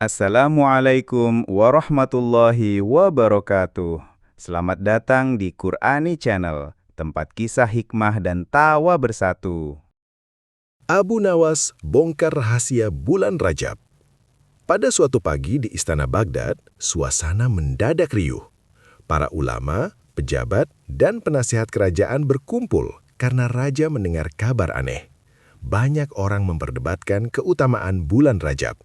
Assalamualaikum warahmatullahi wabarakatuh. Selamat datang di Qur'ani Channel, tempat kisah hikmah dan tawa bersatu. Abu Nawas bongkar rahasia bulan Rajab. Pada suatu pagi di Istana Baghdad, suasana mendadak riuh. Para ulama, pejabat, dan penasihat kerajaan berkumpul karena raja mendengar kabar aneh. Banyak orang memperdebatkan keutamaan bulan Rajab.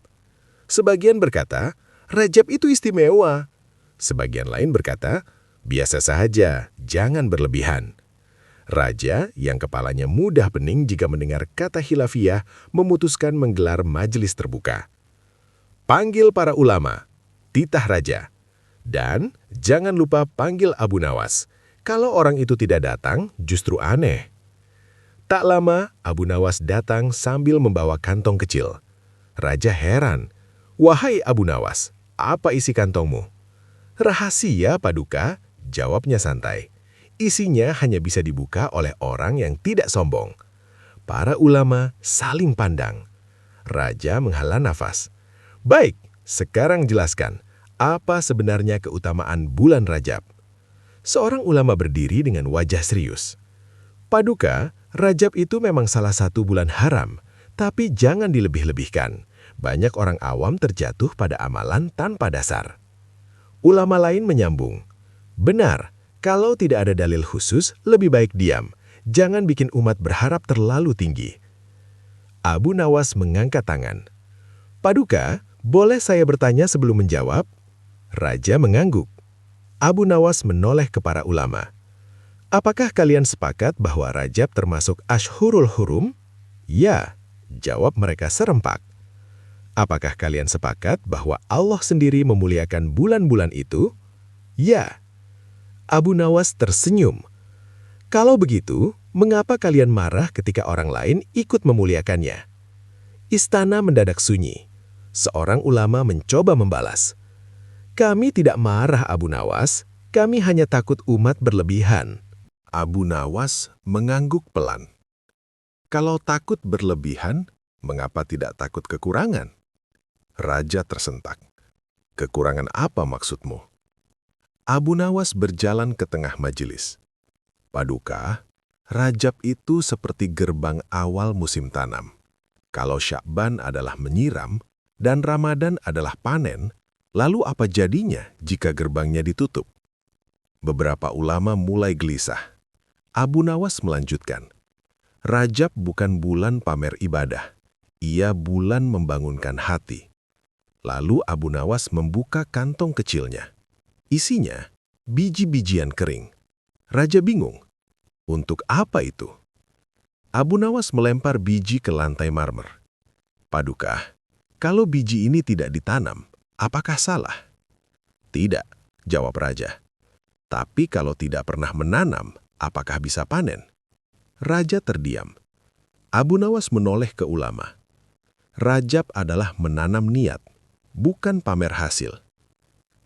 Sebagian berkata, Rajab itu istimewa. Sebagian lain berkata, biasa saja, jangan berlebihan. Raja, yang kepalanya mudah pening jika mendengar kata khilafiyah, memutuskan menggelar majelis terbuka. Panggil para ulama, titah raja. Dan jangan lupa panggil Abu Nawas. Kalau orang itu tidak datang, justru aneh. Tak lama, Abu Nawas datang sambil membawa kantong kecil. Raja heran. Wahai Abu Nawas, apa isi kantongmu? Rahasia, Paduka, jawabnya santai. Isinya hanya bisa dibuka oleh orang yang tidak sombong. Para ulama saling pandang. Raja menghela nafas. Baik, sekarang jelaskan, apa sebenarnya keutamaan bulan Rajab? Seorang ulama berdiri dengan wajah serius. Paduka, Rajab itu memang salah satu bulan haram, tapi jangan dilebih-lebihkan. Banyak orang awam terjatuh pada amalan tanpa dasar. Ulama lain menyambung, benar, kalau tidak ada dalil khusus, lebih baik diam. Jangan bikin umat berharap terlalu tinggi. Abu Nawas mengangkat tangan. Paduka, boleh saya bertanya sebelum menjawab? Raja mengangguk. Abu Nawas menoleh ke para ulama. Apakah kalian sepakat bahwa Rajab termasuk Ashhurul Hurum? Ya, jawab mereka serempak. Apakah kalian sepakat bahwa Allah sendiri memuliakan bulan-bulan itu? Ya. Abu Nawas tersenyum. Kalau begitu, mengapa kalian marah ketika orang lain ikut memuliakannya? Istana mendadak sunyi. Seorang ulama mencoba membalas. Kami tidak marah, Abu Nawas. Kami hanya takut umat berlebihan. Abu Nawas mengangguk pelan. Kalau takut berlebihan, mengapa tidak takut kekurangan? Raja tersentak. Kekurangan apa maksudmu? Abu Nawas berjalan ke tengah majelis. Paduka, Rajab itu seperti gerbang awal musim tanam. Kalau Sya'ban adalah menyiram dan Ramadan adalah panen, lalu apa jadinya jika gerbangnya ditutup? Beberapa ulama mulai gelisah. Abu Nawas melanjutkan, Rajab bukan bulan pamer ibadah. Ia bulan membangunkan hati. Lalu Abu Nawas membuka kantong kecilnya. Isinya biji-bijian kering. Raja bingung. Untuk apa itu? Abu Nawas melempar biji ke lantai marmer. Paduka, kalau biji ini tidak ditanam, apakah salah? Tidak, jawab raja. Tapi kalau tidak pernah menanam, apakah bisa panen? Raja terdiam. Abu Nawas menoleh ke ulama. Rajab adalah menanam niat, bukan pamer hasil.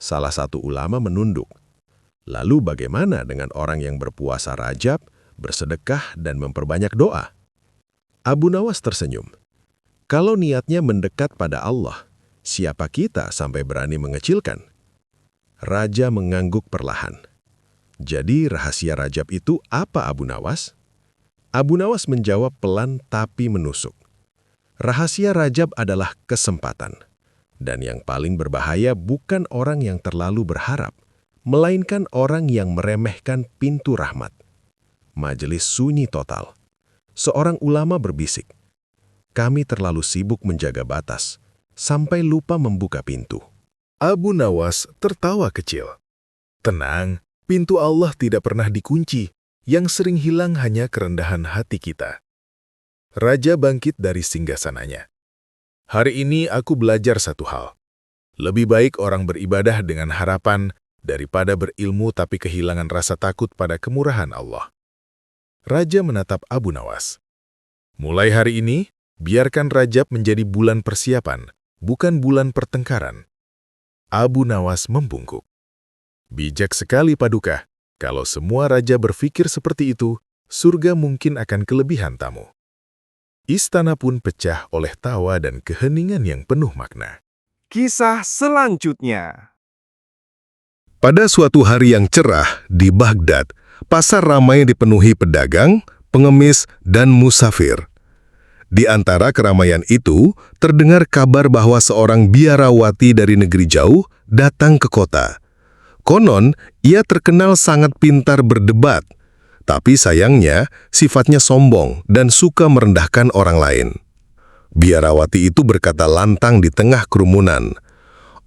Salah satu ulama menunduk. Lalu bagaimana dengan orang yang berpuasa Rajab, bersedekah, dan memperbanyak doa? Abu Nawas tersenyum. Kalau niatnya mendekat pada Allah, siapa kita sampai berani mengecilkan? Raja mengangguk perlahan. Jadi rahasia Rajab itu apa, Abu Nawas? Abu Nawas menjawab pelan tapi menusuk. Rahasia Rajab adalah kesempatan. Dan yang paling berbahaya bukan orang yang terlalu berharap, melainkan orang yang meremehkan pintu rahmat. Majelis sunyi total. Seorang ulama berbisik, kami terlalu sibuk menjaga batas, sampai lupa membuka pintu. Abu Nawas tertawa kecil. Tenang, pintu Allah tidak pernah dikunci, yang sering hilang hanya kerendahan hati kita. Raja bangkit dari singgasananya. Hari ini aku belajar satu hal. Lebih baik orang beribadah dengan harapan daripada berilmu tapi kehilangan rasa takut pada kemurahan Allah. Raja menatap Abu Nawas. Mulai hari ini, biarkan Rajab menjadi bulan persiapan, bukan bulan pertengkaran. Abu Nawas membungkuk. Bijak sekali, Paduka. Kalau semua raja berpikir seperti itu, surga mungkin akan kelebihan tamu. Istana pun pecah oleh tawa dan keheningan yang penuh makna. kisah selanjutnya. Pada suatu hari yang cerah di Baghdad, pasar ramai dipenuhi pedagang, pengemis, dan musafir. Di antara keramaian itu, terdengar kabar bahwa seorang biarawati dari negeri jauh datang ke kota. Konon, ia terkenal sangat pintar berdebat, tapi sayangnya sifatnya sombong dan suka merendahkan orang lain. Biarawati itu berkata lantang di tengah kerumunan,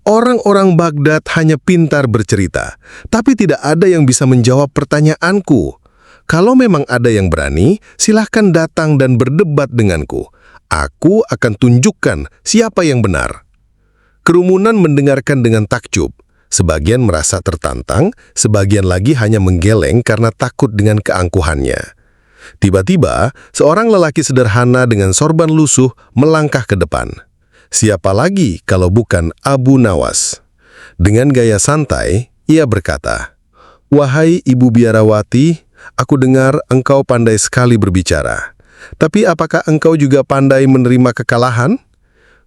"Orang-orang Baghdad hanya pintar bercerita, tapi tidak ada yang bisa menjawab pertanyaanku. Kalau memang ada yang berani, silahkan datang dan berdebat denganku. Aku akan tunjukkan siapa yang benar." Kerumunan mendengarkan dengan takjub. Sebagian merasa tertantang, sebagian lagi hanya menggeleng karena takut dengan keangkuhannya. Tiba-tiba, seorang lelaki sederhana dengan sorban lusuh melangkah ke depan. Siapa lagi kalau bukan Abu Nawas? Dengan gaya santai, ia berkata, "Wahai Ibu Biarawati, aku dengar engkau pandai sekali berbicara. Tapi apakah engkau juga pandai menerima kekalahan?"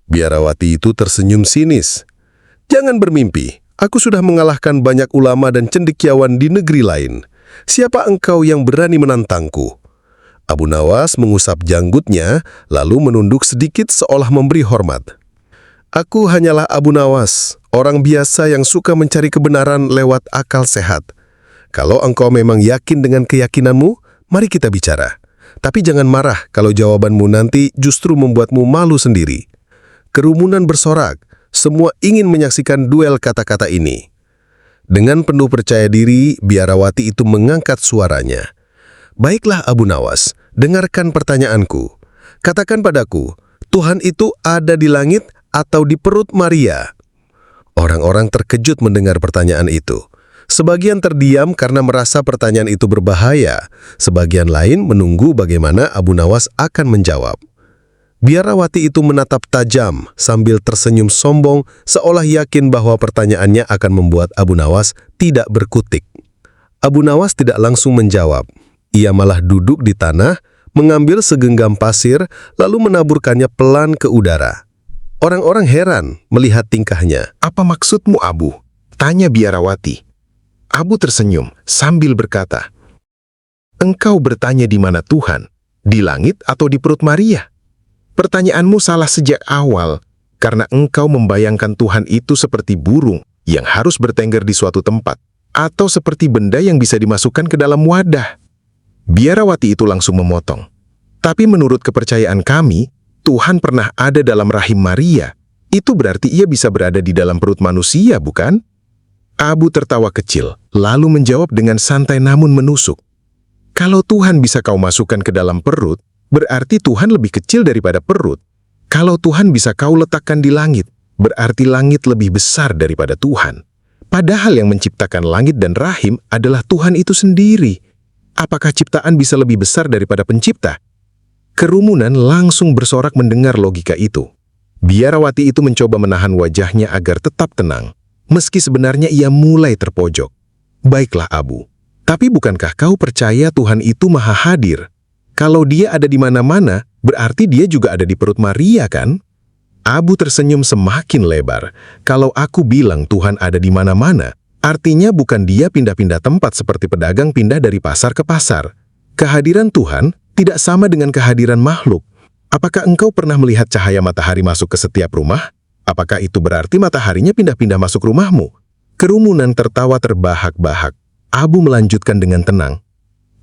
Biarawati itu tersenyum sinis. "Jangan bermimpi. Aku sudah mengalahkan banyak ulama dan cendekiawan di negeri lain. Siapa engkau yang berani menantangku?" Abu Nawas mengusap janggutnya, lalu menunduk sedikit seolah memberi hormat. "Aku hanyalah Abu Nawas, orang biasa yang suka mencari kebenaran lewat akal sehat. Kalau engkau memang yakin dengan keyakinanmu, mari kita bicara. Tapi jangan marah kalau jawabanmu nanti justru membuatmu malu sendiri." Kerumunan bersorak. Semua ingin menyaksikan duel kata-kata ini. Dengan penuh percaya diri, biarawati itu mengangkat suaranya. "Baiklah Abu Nawas, dengarkan pertanyaanku. Katakan padaku, Tuhan itu ada di langit atau di perut Maria?" Orang-orang terkejut mendengar pertanyaan itu. Sebagian terdiam karena merasa pertanyaan itu berbahaya. Sebagian lain menunggu bagaimana Abu Nawas akan menjawab. Biarawati itu menatap tajam sambil tersenyum sombong seolah yakin bahwa pertanyaannya akan membuat Abu Nawas tidak berkutik. Abu Nawas tidak langsung menjawab. Ia malah duduk di tanah, mengambil segenggam pasir, lalu menaburkannya pelan ke udara. Orang-orang heran melihat tingkahnya. "Apa maksudmu, Abu?" tanya Biarawati. Abu tersenyum sambil berkata, "Engkau bertanya di mana Tuhan, di langit atau di perut Maria? Pertanyaanmu salah sejak awal, karena engkau membayangkan Tuhan itu seperti burung yang harus bertengger di suatu tempat, atau seperti benda yang bisa dimasukkan ke dalam wadah." Biarawati itu langsung memotong. "Tapi menurut kepercayaan kami, Tuhan pernah ada dalam rahim Maria. Itu berarti ia bisa berada di dalam perut manusia, bukan?" Abu tertawa kecil, lalu menjawab dengan santai namun menusuk. "Kalau Tuhan bisa kau masukkan ke dalam perut, berarti Tuhan lebih kecil daripada perut. Kalau Tuhan bisa kau letakkan di langit, berarti langit lebih besar daripada Tuhan. Padahal yang menciptakan langit dan rahim adalah Tuhan itu sendiri. Apakah ciptaan bisa lebih besar daripada pencipta?" Kerumunan langsung bersorak mendengar logika itu. Biarawati itu mencoba menahan wajahnya agar tetap tenang, meski sebenarnya ia mulai terpojok. "Baiklah Abu, tapi bukankah kau percaya Tuhan itu maha hadir? Kalau dia ada di mana-mana, berarti dia juga ada di perut Maria, kan?" Abu tersenyum semakin lebar. "Kalau aku bilang Tuhan ada di mana-mana, artinya bukan dia pindah-pindah tempat seperti pedagang pindah dari pasar ke pasar. Kehadiran Tuhan tidak sama dengan kehadiran makhluk. Apakah engkau pernah melihat cahaya matahari masuk ke setiap rumah? Apakah itu berarti mataharinya pindah-pindah masuk rumahmu?" Kerumunan tertawa terbahak-bahak. Abu melanjutkan dengan tenang.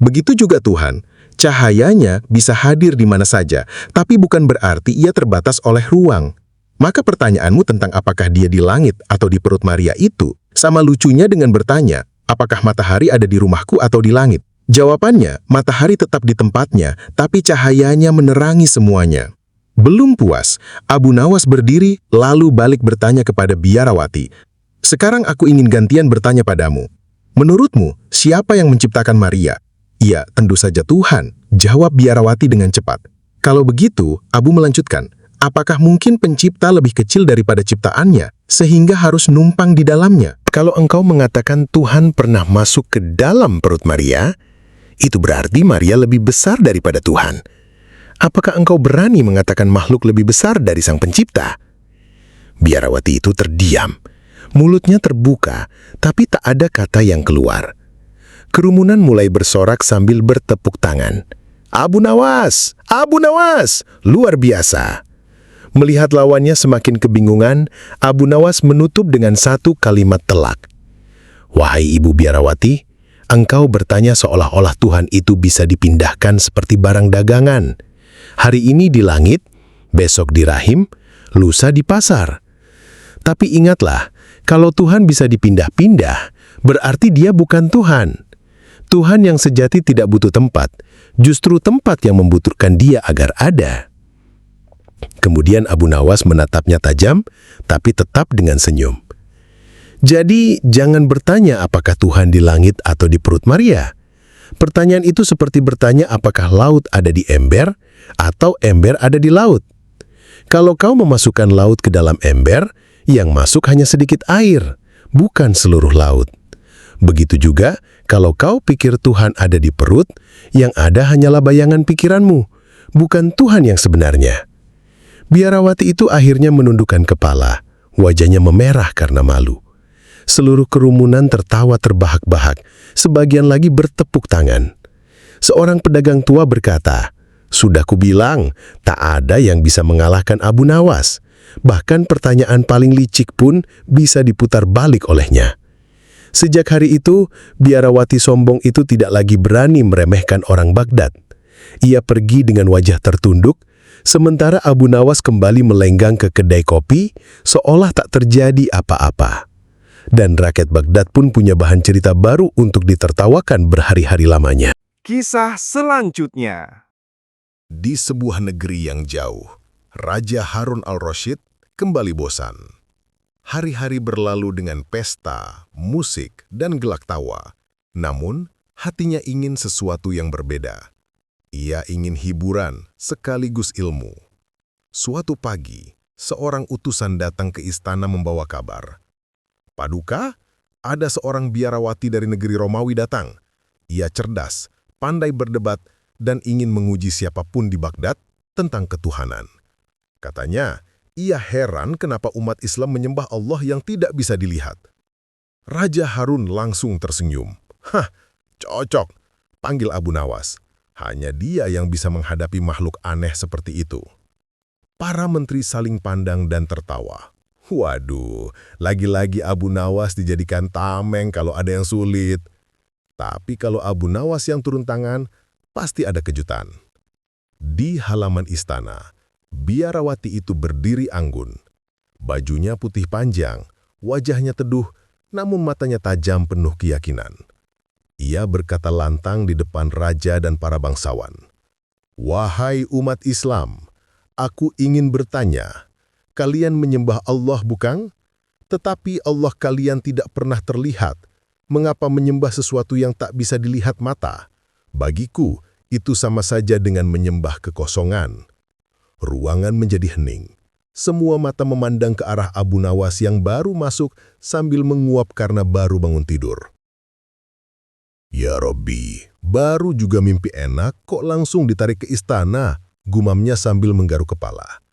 "Begitu juga Tuhan. Cahayanya bisa hadir di mana saja, tapi bukan berarti ia terbatas oleh ruang. Maka pertanyaanmu tentang apakah dia di langit atau di perut Maria itu, sama lucunya dengan bertanya, apakah matahari ada di rumahku atau di langit? Jawabannya, matahari tetap di tempatnya, tapi cahayanya menerangi semuanya." Belum puas, Abu Nawas berdiri lalu balik bertanya kepada Biarawati, "Sekarang aku ingin gantian bertanya padamu. Menurutmu, siapa yang menciptakan Maria?" "Ya, tentu saja Tuhan," jawab Biarawati dengan cepat. Kalau begitu, Abu melanjutkan, "Apakah mungkin pencipta lebih kecil daripada ciptaannya, sehingga harus numpang di dalamnya?" Kalau engkau mengatakan Tuhan pernah masuk ke dalam perut Maria, itu berarti Maria lebih besar daripada Tuhan. Apakah engkau berani mengatakan makhluk lebih besar dari Sang Pencipta? Biarawati itu terdiam. Mulutnya terbuka, tapi tak ada kata yang keluar. Kerumunan mulai bersorak sambil bertepuk tangan. Abu Nawas! Abu Nawas! Luar biasa! Melihat lawannya semakin kebingungan, Abu Nawas menutup dengan satu kalimat telak. Wahai Ibu Biarawati, engkau bertanya seolah-olah Tuhan itu bisa dipindahkan seperti barang dagangan. Hari ini di langit, besok di rahim, lusa di pasar. Tapi ingatlah, kalau Tuhan bisa dipindah-pindah, berarti dia bukan Tuhan. Tuhan yang sejati tidak butuh tempat, justru tempat yang membutuhkan dia agar ada. Kemudian Abu Nawas menatapnya tajam, tapi tetap dengan senyum. Jadi, jangan bertanya apakah Tuhan di langit atau di perut Maria. Pertanyaan itu seperti bertanya apakah laut ada di ember atau ember ada di laut. Kalau kau memasukkan laut ke dalam ember, yang masuk hanya sedikit air, bukan seluruh laut. Begitu juga, kalau kau pikir Tuhan ada di perut, yang ada hanyalah bayangan pikiranmu, bukan Tuhan yang sebenarnya. Biarawati itu akhirnya menundukkan kepala, wajahnya memerah karena malu. Seluruh kerumunan tertawa terbahak-bahak, sebagian lagi bertepuk tangan. Seorang pedagang tua berkata, "Sudah kubilang, tak ada yang bisa mengalahkan Abu Nawas. Bahkan pertanyaan paling licik pun bisa diputar balik olehnya." Sejak hari itu, Biarawati sombong itu tidak lagi berani meremehkan orang Baghdad. Ia pergi dengan wajah tertunduk, sementara Abu Nawas kembali melenggang ke kedai kopi, seolah tak terjadi apa-apa. Dan rakyat Baghdad pun punya bahan cerita baru untuk ditertawakan berhari-hari lamanya. Kisah selanjutnya. Di sebuah negeri yang jauh, Raja Harun al-Rasyid kembali bosan. Hari-hari berlalu dengan pesta, musik, dan gelak tawa. Namun, hatinya ingin sesuatu yang berbeda. Ia ingin hiburan sekaligus ilmu. Suatu pagi, seorang utusan datang ke istana membawa kabar. Paduka, ada seorang biarawati dari negeri Romawi datang. Ia cerdas, pandai berdebat, dan ingin menguji siapapun di Baghdad tentang ketuhanan. Katanya, ia heran kenapa umat Islam menyembah Allah yang tidak bisa dilihat. Raja Harun langsung tersenyum. "Hah, cocok. Panggil Abu Nawas. Hanya dia yang bisa menghadapi makhluk aneh seperti itu." Para menteri saling pandang dan tertawa. Waduh, lagi-lagi Abu Nawas dijadikan tameng kalau ada yang sulit. Tapi kalau Abu Nawas yang turun tangan, pasti ada kejutan. Di halaman istana, biarawati itu berdiri anggun. Bajunya putih panjang, wajahnya teduh, namun matanya tajam penuh keyakinan. Ia berkata lantang di depan raja dan para bangsawan. "Wahai umat Islam, aku ingin bertanya, kalian menyembah Allah bukan? Tetapi Allah kalian tidak pernah terlihat. Mengapa menyembah sesuatu yang tak bisa dilihat mata? Bagiku, itu sama saja dengan menyembah kekosongan." Ruangan menjadi hening. Semua mata memandang ke arah Abu Nawas yang baru masuk sambil menguap karena baru bangun tidur. "Ya Robbi, baru juga mimpi enak kok langsung ditarik ke istana," gumamnya sambil menggaruk kepala.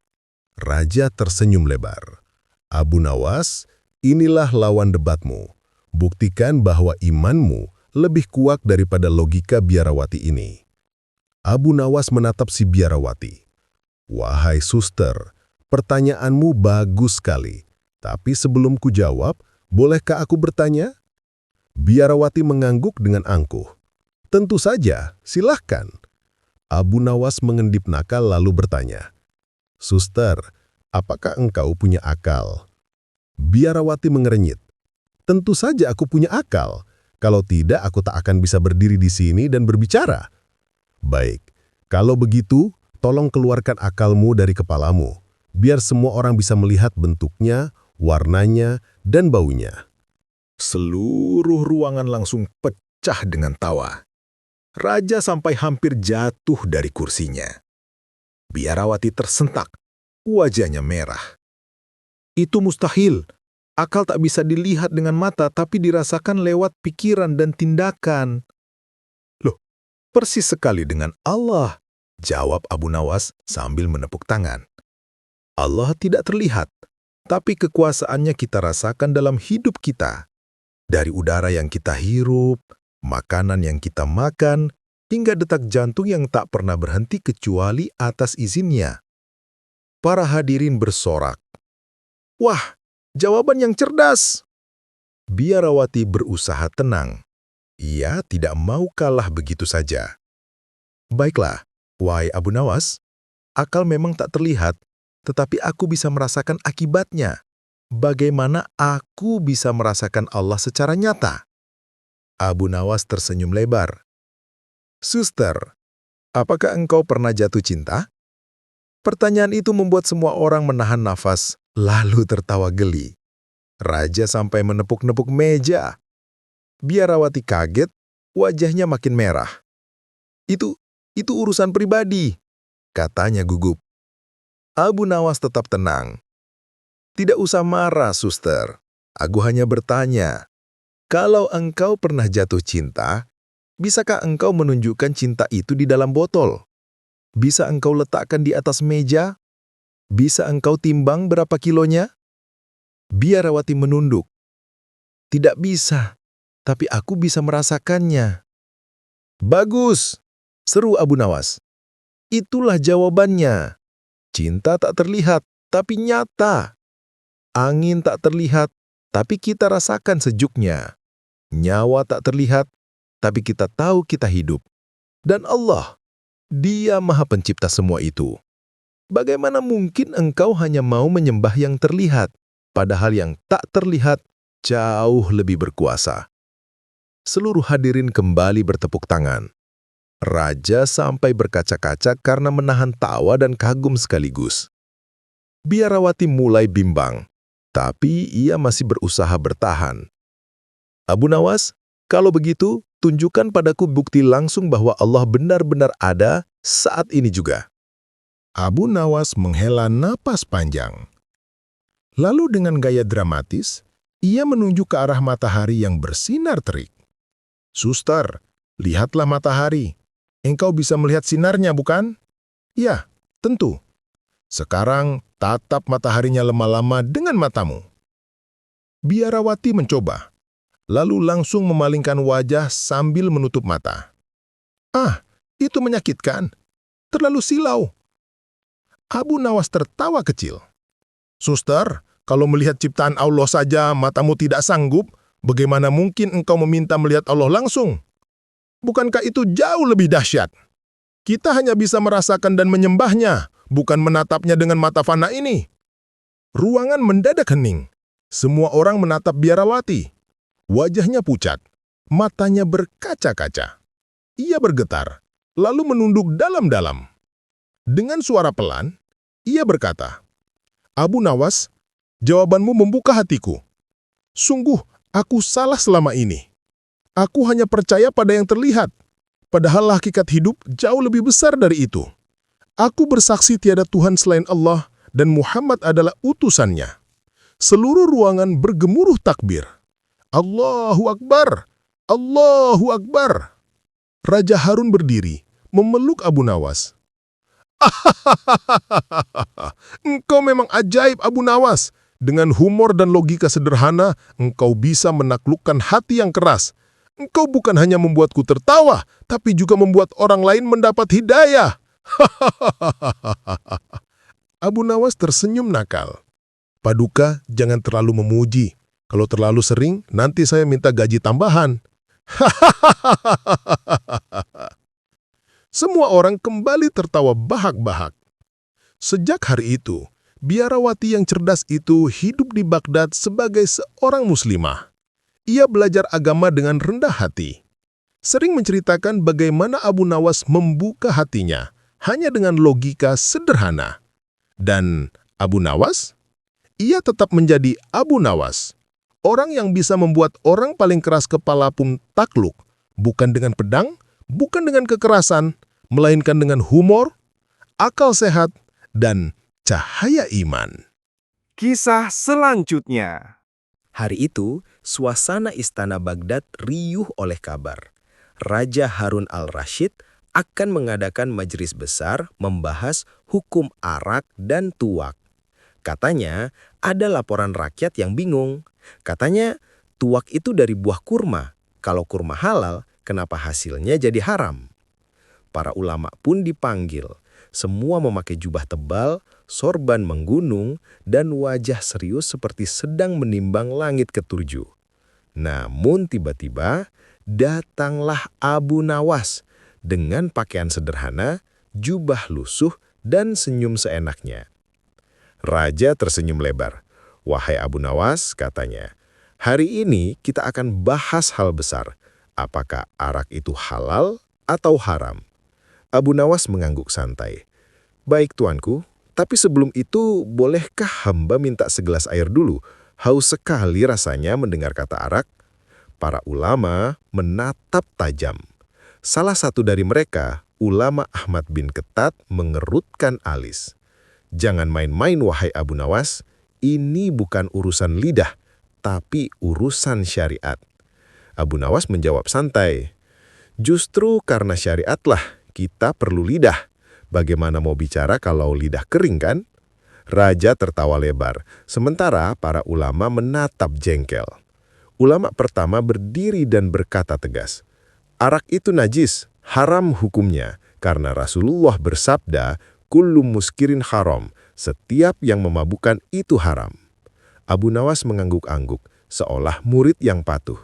Raja tersenyum lebar. "Abu Nawas, inilah lawan debatmu. Buktikan bahwa imanmu lebih kuat daripada logika biarawati ini." Abu Nawas menatap si biarawati. "Wahai suster, pertanyaanmu bagus sekali. Tapi sebelum ku jawab, bolehkah aku bertanya?" Biarawati mengangguk dengan angkuh. "Tentu saja, silahkan." Abu Nawas mengendip nakal lalu bertanya, "Suster, apakah engkau punya akal?" Biarawati mengerenyit. "Tentu saja aku punya akal. Kalau tidak, aku tak akan bisa berdiri di sini dan berbicara." "Baik, kalau begitu, tolong keluarkan akalmu dari kepalamu, biar semua orang bisa melihat bentuknya, warnanya, dan baunya." Seluruh ruangan langsung pecah dengan tawa. Raja sampai hampir jatuh dari kursinya. Biarawati tersentak, wajahnya merah. "Itu mustahil. Akal tak bisa dilihat dengan mata, tapi dirasakan lewat pikiran dan tindakan." "Loh, persis sekali dengan Allah," jawab Abu Nawas sambil menepuk tangan. "Allah tidak terlihat, tapi kekuasaannya kita rasakan dalam hidup kita. Dari udara yang kita hirup, makanan yang kita makan, hingga detak jantung yang tak pernah berhenti kecuali atas izinnya. Para hadirin bersorak. Wah, jawaban yang cerdas! Biarawati berusaha tenang. Ia tidak mau kalah begitu saja. Baiklah, wahai Abu Nawas, akal memang tak terlihat, tetapi aku bisa merasakan akibatnya. Bagaimana aku bisa merasakan Allah secara nyata? Abu Nawas tersenyum lebar. Suster, apakah engkau pernah jatuh cinta? Pertanyaan itu membuat semua orang menahan nafas, lalu tertawa geli. Raja sampai menepuk-nepuk meja. Biarawati kaget, wajahnya makin merah. Itu urusan pribadi, katanya gugup. Abu Nawas tetap tenang. Tidak usah marah, suster. Aku hanya bertanya, kalau engkau pernah jatuh cinta, bisakah engkau menunjukkan cinta itu di dalam botol? Bisa engkau letakkan di atas meja? Bisa engkau timbang berapa kilonya? Biarawati menunduk. Tidak bisa, tapi aku bisa merasakannya. Bagus, seru Abu Nawas. Itulah jawabannya. Cinta tak terlihat, tapi nyata. Angin tak terlihat, tapi kita rasakan sejuknya. Nyawa tak terlihat, tapi kita tahu kita hidup. Dan Allah, Dia Maha Pencipta semua itu. Bagaimana mungkin engkau hanya mau menyembah yang terlihat, padahal yang tak terlihat jauh lebih berkuasa? Seluruh hadirin kembali bertepuk tangan. Raja sampai berkaca-kaca karena menahan tawa dan kagum sekaligus. Biarawati mulai bimbang, tapi ia masih berusaha bertahan. Abu Nawas, kalau begitu, tunjukkan padaku bukti langsung bahwa Allah benar-benar ada saat ini juga. Abu Nawas menghela napas panjang. Lalu dengan gaya dramatis, ia menunjuk ke arah matahari yang bersinar terik. Suster, lihatlah matahari. Engkau bisa melihat sinarnya, bukan? Ya, tentu. Sekarang, tatap mataharinya lama-lama dengan matamu. Biarawati mencoba, lalu langsung memalingkan wajah sambil menutup mata. Ah, itu menyakitkan. Terlalu silau. Abu Nawas tertawa kecil. Suster, kalau melihat ciptaan Allah saja matamu tidak sanggup, bagaimana mungkin engkau meminta melihat Allah langsung? Bukankah itu jauh lebih dahsyat? Kita hanya bisa merasakan dan menyembahnya, bukan menatapnya dengan mata fana ini. Ruangan mendadak hening. Semua orang menatap Biarawati. Wajahnya pucat, matanya berkaca-kaca. Ia bergetar, lalu menunduk dalam-dalam. Dengan suara pelan, ia berkata, Abu Nawas, jawabanmu membuka hatiku. Sungguh, aku salah selama ini. Aku hanya percaya pada yang terlihat, padahal hakikat hidup jauh lebih besar dari itu. Aku bersaksi tiada Tuhan selain Allah dan Muhammad adalah utusannya. Seluruh ruangan bergemuruh takbir. Allahu Akbar! Allahu Akbar! Raja Harun berdiri, memeluk Abu Nawas. Engkau memang ajaib, Abu Nawas. Dengan humor dan logika sederhana, engkau bisa menaklukkan hati yang keras. Engkau bukan hanya membuatku tertawa, tapi juga membuat orang lain mendapat hidayah. Abu Nawas tersenyum nakal. Paduka, jangan terlalu memuji. Kalau terlalu sering, nanti saya minta gaji tambahan. Semua orang kembali tertawa bahak-bahak. Sejak hari itu, Biarawati yang cerdas itu hidup di Baghdad sebagai seorang muslimah. Ia belajar agama dengan rendah hati. Sering menceritakan bagaimana Abu Nawas membuka hatinya hanya dengan logika sederhana. Dan Abu Nawas? Ia tetap menjadi Abu Nawas. Orang yang bisa membuat orang paling keras kepala pun takluk. Bukan dengan pedang, bukan dengan kekerasan, melainkan dengan humor, akal sehat, dan cahaya iman. Kisah selanjutnya. Hari itu, suasana istana Baghdad riuh oleh kabar. Raja Harun al-Rashid akan mengadakan majelis besar membahas hukum arak dan tuak. Katanya, ada laporan rakyat yang bingung. Katanya, tuak itu dari buah kurma. Kalau kurma halal, kenapa hasilnya jadi haram? Para ulama pun dipanggil. Semua memakai jubah tebal, sorban menggunung, dan wajah serius seperti sedang menimbang langit ketujuh. Namun tiba-tiba, datanglah Abu Nawas dengan pakaian sederhana, jubah lusuh, dan senyum seenaknya. Raja tersenyum lebar. "Wahai Abu Nawas," katanya, "hari ini kita akan bahas hal besar. Apakah arak itu halal atau haram?" Abu Nawas mengangguk santai. "Baik tuanku, tapi sebelum itu bolehkah hamba minta segelas air dulu? Haus sekali rasanya mendengar kata arak." Para ulama menatap tajam. Salah satu dari mereka, ulama Ahmad bin Ketat, mengerutkan alis. "Jangan main-main wahai Abu Nawas, ini bukan urusan lidah, tapi urusan syariat." Abu Nawas menjawab santai, "Justru karena syariatlah kita perlu lidah. Bagaimana mau bicara kalau lidah kering kan?" Raja tertawa lebar, sementara para ulama menatap jengkel. Ulama pertama berdiri dan berkata tegas, "Arak itu najis, haram hukumnya, karena Rasulullah bersabda, kullu muskirin haram, setiap yang memabukkan itu haram." Abu Nawas mengangguk-angguk, seolah murid yang patuh.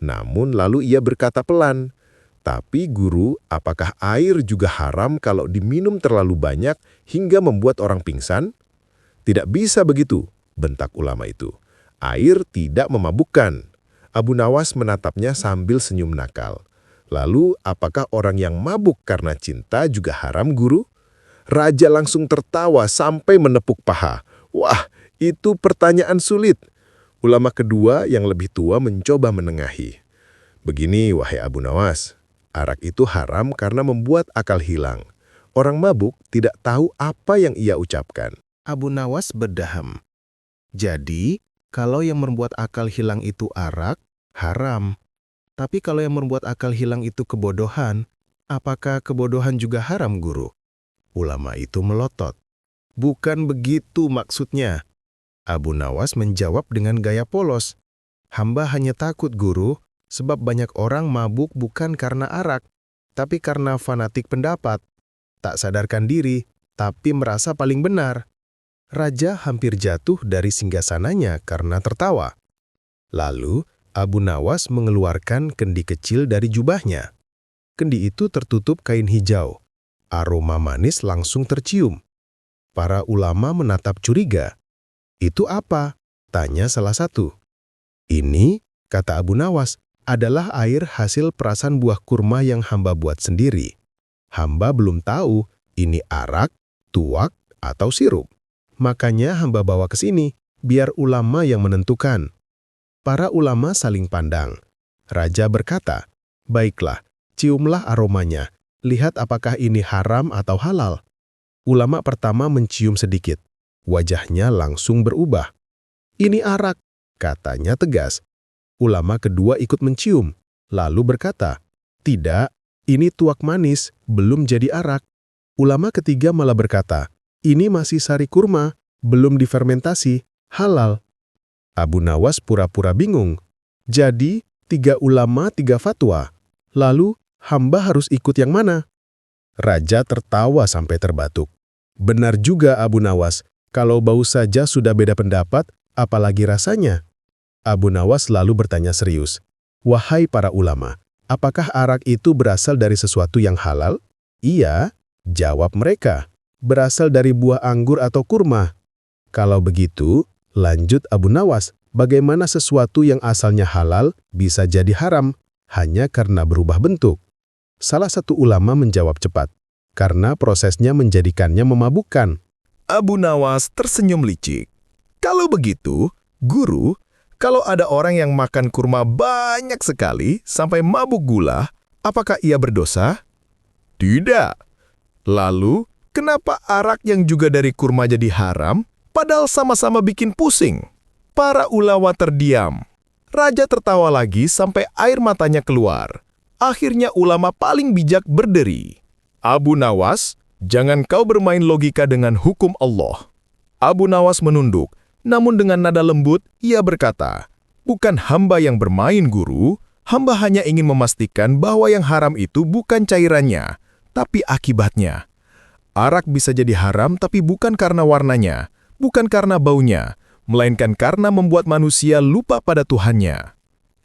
Namun lalu ia berkata pelan, "Tapi guru, apakah air juga haram kalau diminum terlalu banyak hingga membuat orang pingsan?" "Tidak bisa begitu," bentak ulama itu. "Air tidak memabukkan." Abu Nawas menatapnya sambil senyum nakal. "Lalu, apakah orang yang mabuk karena cinta juga haram, guru?" Raja langsung tertawa sampai menepuk paha. "Wah, itu pertanyaan sulit." Ulama kedua yang lebih tua mencoba menengahi. "Begini, wahai Abu Nawas, arak itu haram karena membuat akal hilang. Orang mabuk tidak tahu apa yang ia ucapkan." Abu Nawas berdaham. Jadi, kalau yang membuat akal hilang itu arak, haram. Tapi kalau yang membuat akal hilang itu kebodohan, apakah kebodohan juga haram, guru? Ulama itu melotot. "Bukan begitu maksudnya." Abu Nawas menjawab dengan gaya polos. "Hamba hanya takut, guru, sebab banyak orang mabuk bukan karena arak, tapi karena fanatik pendapat. Tak sadarkan diri, tapi merasa paling benar." Raja hampir jatuh dari singgasananya karena tertawa. Lalu, Abu Nawas mengeluarkan kendi kecil dari jubahnya. Kendi itu tertutup kain hijau. Aroma manis langsung tercium. Para ulama menatap curiga. "Itu apa?" tanya salah satu. "Ini," kata Abu Nawas, "adalah air hasil perasan buah kurma yang hamba buat sendiri. Hamba belum tahu ini arak, tuak, atau sirup. Makanya hamba bawa ke sini, biar ulama yang menentukan." Para ulama saling pandang. Raja berkata, "Baiklah, ciumlah aromanya. Lihat apakah ini haram atau halal." Ulama pertama mencium sedikit. Wajahnya langsung berubah. "Ini arak," katanya tegas. Ulama kedua ikut mencium, lalu berkata, "Tidak, ini tuak manis, belum jadi arak." Ulama ketiga malah berkata, "Ini masih sari kurma, belum difermentasi, halal." Abu Nawas pura-pura bingung. Jadi, 3 ulama 3 fatwa. Lalu, hamba harus ikut yang mana? Raja tertawa sampai terbatuk. "Benar juga Abu Nawas, kalau bau saja sudah beda pendapat, apalagi rasanya." Abu Nawas lalu bertanya serius, "Wahai para ulama, apakah arak itu berasal dari sesuatu yang halal?" "Iya," jawab mereka. "Berasal dari buah anggur atau kurma." "Kalau begitu," lanjut Abu Nawas, "bagaimana sesuatu yang asalnya halal bisa jadi haram hanya karena berubah bentuk?" Salah satu ulama menjawab cepat, "Karena prosesnya menjadikannya memabukkan." Abu Nawas tersenyum licik. "Kalau begitu, guru, kalau ada orang yang makan kurma banyak sekali sampai mabuk gula, apakah ia berdosa?" "Tidak." "Lalu, kenapa arak yang juga dari kurma jadi haram, padahal sama-sama bikin pusing?" Para ulama terdiam. Raja tertawa lagi sampai air matanya keluar. Akhirnya ulama paling bijak berderi. "Abu Nawas, jangan kau bermain logika dengan hukum Allah. Abu Nawas menunduk, namun dengan nada lembut ia berkata, "Bukan hamba yang bermain, Guru. Hamba hanya ingin memastikan bahwa yang haram itu bukan cairannya, tapi akibatnya. Arak bisa jadi haram tapi bukan karena warnanya, bukan karena baunya, melainkan karena membuat manusia lupa pada Tuhannya.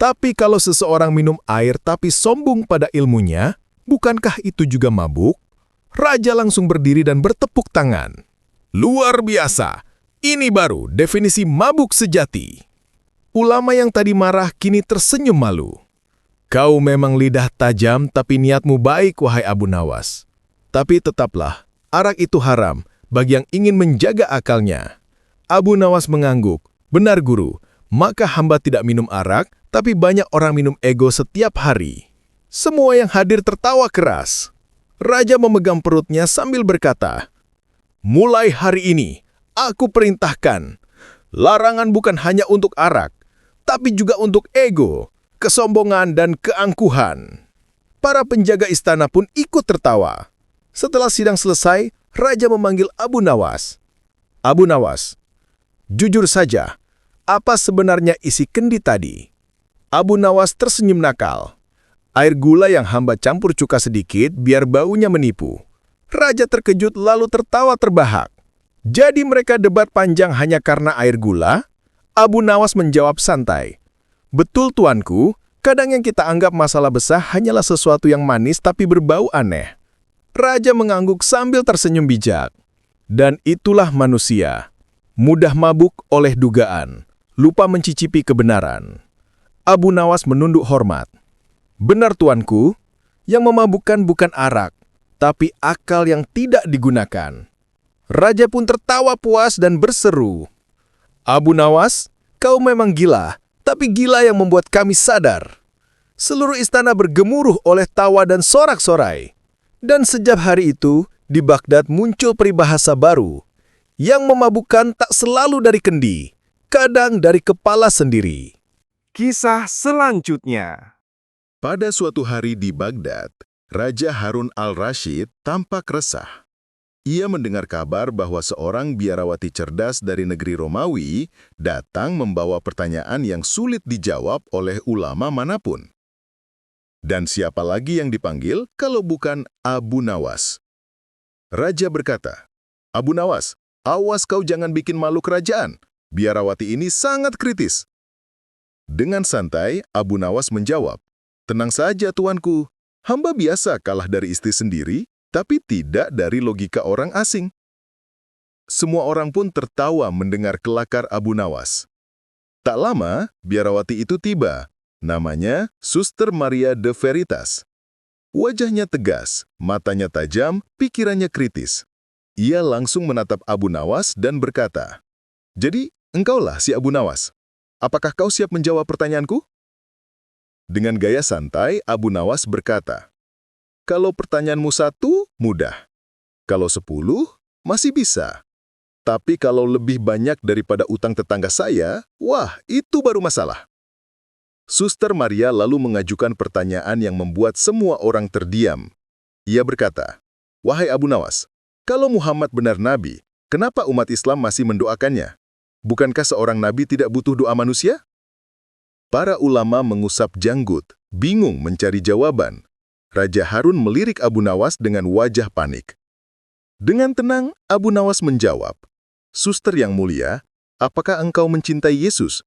Tapi kalau seseorang minum air tapi sombong pada ilmunya, bukankah itu juga mabuk?" Raja langsung berdiri dan bertepuk tangan. "Luar biasa! Ini baru definisi mabuk sejati." Ulama yang tadi marah kini tersenyum malu. "Kau memang lidah tajam tapi niatmu baik, wahai Abu Nawas. Tapi tetaplah, arak itu haram bagi yang ingin menjaga akalnya." Abu Nawas mengangguk. "Benar, Guru. Maka hamba tidak minum arak, tapi banyak orang minum ego setiap hari." Semua yang hadir tertawa keras. Raja memegang perutnya sambil berkata, "Mulai hari ini, aku perintahkan, larangan bukan hanya untuk arak, tapi juga untuk ego, kesombongan, dan keangkuhan." Para penjaga istana pun ikut tertawa. Setelah sidang selesai, Raja memanggil Abu Nawas. "Abu Nawas, jujur saja, apa sebenarnya isi kendi tadi?" Abu Nawas tersenyum nakal. "Air gula yang hamba campur cuka sedikit biar baunya menipu." Raja terkejut lalu tertawa terbahak. "Jadi mereka debat panjang hanya karena air gula?" Abu Nawas menjawab santai, "Betul, tuanku, kadang yang kita anggap masalah besar hanyalah sesuatu yang manis tapi berbau aneh." Raja mengangguk sambil tersenyum bijak. Dan itulah manusia. Mudah mabuk oleh dugaan, lupa mencicipi kebenaran. Abu Nawas menunduk hormat. "Benar, tuanku, yang memabukkan bukan arak, tapi akal yang tidak digunakan." Raja pun tertawa puas dan berseru, "Abu Nawas, kau memang gila, tapi gila yang membuat kami sadar." Seluruh istana bergemuruh oleh tawa dan sorak-sorai. Dan sejak hari itu, di Baghdad muncul peribahasa baru. Yang memabukkan tak selalu dari kendi, kadang dari kepala sendiri. Kisah selanjutnya. Pada suatu hari di Baghdad, Raja Harun al-Rashid tampak resah. Ia mendengar kabar bahwa seorang biarawati cerdas dari negeri Romawi datang membawa pertanyaan yang sulit dijawab oleh ulama manapun. Dan siapa lagi yang dipanggil kalau bukan Abu Nawas? Raja berkata, "Abu Nawas, awas kau jangan bikin malu kerajaan. Biarawati ini sangat kritis." Dengan santai, Abu Nawas menjawab, "Tenang saja, tuanku. Hamba biasa kalah dari istri sendiri, tapi tidak dari logika orang asing." Semua orang pun tertawa mendengar kelakar Abu Nawas. Tak lama, biarawati itu tiba. Namanya Suster Maria de Veritas. Wajahnya tegas, matanya tajam, pikirannya kritis. Ia langsung menatap Abu Nawas dan berkata, "Jadi, engkaulah si Abu Nawas. Apakah kau siap menjawab pertanyaanku?" Dengan gaya santai, Abu Nawas berkata, "Kalau pertanyaanmu 1, mudah. Kalau 10, masih bisa. Tapi kalau lebih banyak daripada utang tetangga saya, wah, itu baru masalah." Suster Maria lalu mengajukan pertanyaan yang membuat semua orang terdiam. Ia berkata, "Wahai Abu Nawas, kalau Muhammad benar nabi, kenapa umat Islam masih mendoakannya? Bukankah seorang nabi tidak butuh doa manusia?" Para ulama mengusap janggut, bingung mencari jawaban. Raja Harun melirik Abu Nawas dengan wajah panik. Dengan tenang, Abu Nawas menjawab, "Suster yang mulia, apakah engkau mencintai Yesus?"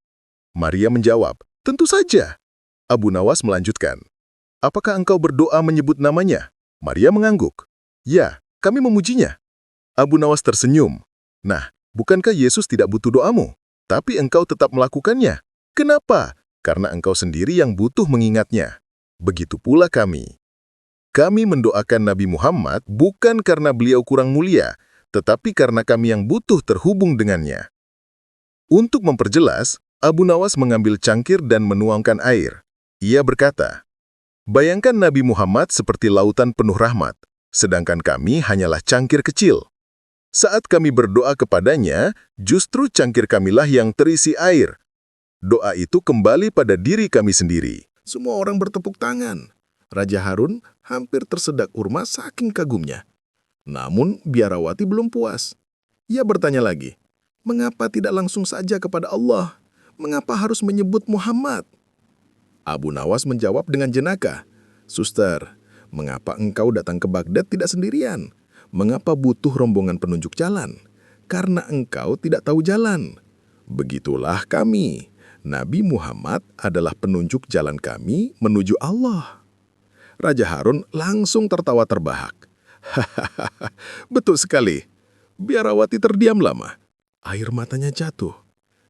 Maria menjawab, "Tentu saja." Abu Nawas melanjutkan, "Apakah engkau berdoa menyebut namanya?" Maria mengangguk, "Ya, kami memujinya." Abu Nawas tersenyum. "Nah, bukankah Yesus tidak butuh doamu? Tapi engkau tetap melakukannya. Kenapa? Karena engkau sendiri yang butuh mengingatnya. Begitu pula kami. Kami mendoakan Nabi Muhammad bukan karena beliau kurang mulia, tetapi karena kami yang butuh terhubung dengannya." Untuk memperjelas, Abu Nawas mengambil cangkir dan menuangkan air. Ia berkata, "Bayangkan Nabi Muhammad seperti lautan penuh rahmat, sedangkan kami hanyalah cangkir kecil. Saat kami berdoa kepadanya, justru cangkir kamilah yang terisi air. Doa itu kembali pada diri kami sendiri." Semua orang bertepuk tangan. Raja Harun hampir tersedak urma saking kagumnya. Namun biarawati belum puas. Ia bertanya lagi, Mengapa tidak langsung saja kepada Allah? Mengapa harus menyebut Muhammad? Abu Nawas menjawab dengan jenaka, "Suster, mengapa engkau datang ke Baghdad tidak sendirian? Mengapa butuh rombongan penunjuk jalan? Karena engkau tidak tahu jalan. Begitulah kami. Nabi Muhammad adalah penunjuk jalan kami menuju Allah." Raja Harun langsung tertawa terbahak. "Hahaha, betul sekali." Biarawati terdiam lama. Air matanya jatuh.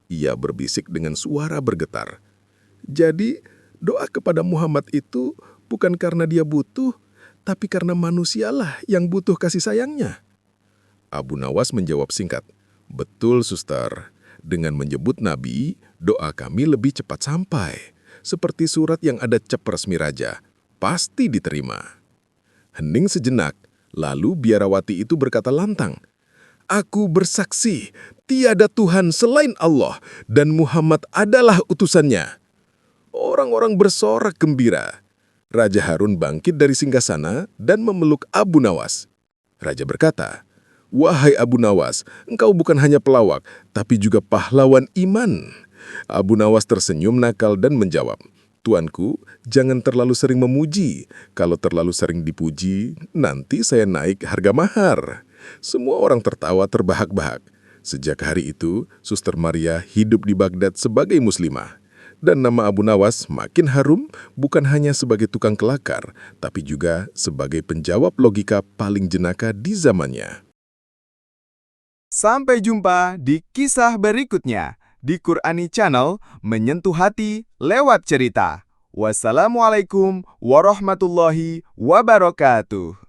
Ia berbisik dengan suara bergetar. Jadi, doa kepada Muhammad itu bukan karena dia butuh, tapi karena manusialah yang butuh kasih sayangnya. Abu Nawas menjawab singkat, "Betul, suster. Dengan menyebut Nabi, doa kami lebih cepat sampai. Seperti surat yang ada cap resmi raja. Pasti diterima." Hening sejenak, lalu biarawati itu berkata lantang, "Aku bersaksi, tiada Tuhan selain Allah, dan Muhammad adalah utusannya." Orang-orang bersorak gembira. Raja Harun bangkit dari singgasana dan memeluk Abu Nawas. Raja berkata, "Wahai Abu Nawas, engkau bukan hanya pelawak, tapi juga pahlawan iman." Abu Nawas tersenyum nakal dan menjawab, "Tuanku, jangan terlalu sering memuji. Kalau terlalu sering dipuji, nanti saya naik harga mahar." Semua orang tertawa terbahak-bahak. Sejak hari itu, Suster Maria hidup di Baghdad sebagai muslimah. Dan nama Abu Nawas makin harum bukan hanya sebagai tukang kelakar, tapi juga sebagai penjawab logika paling jenaka di zamannya. Sampai jumpa di kisah berikutnya di Qur'ani Channel, menyentuh hati lewat cerita. Wassalamualaikum warahmatullahi wabarakatuh.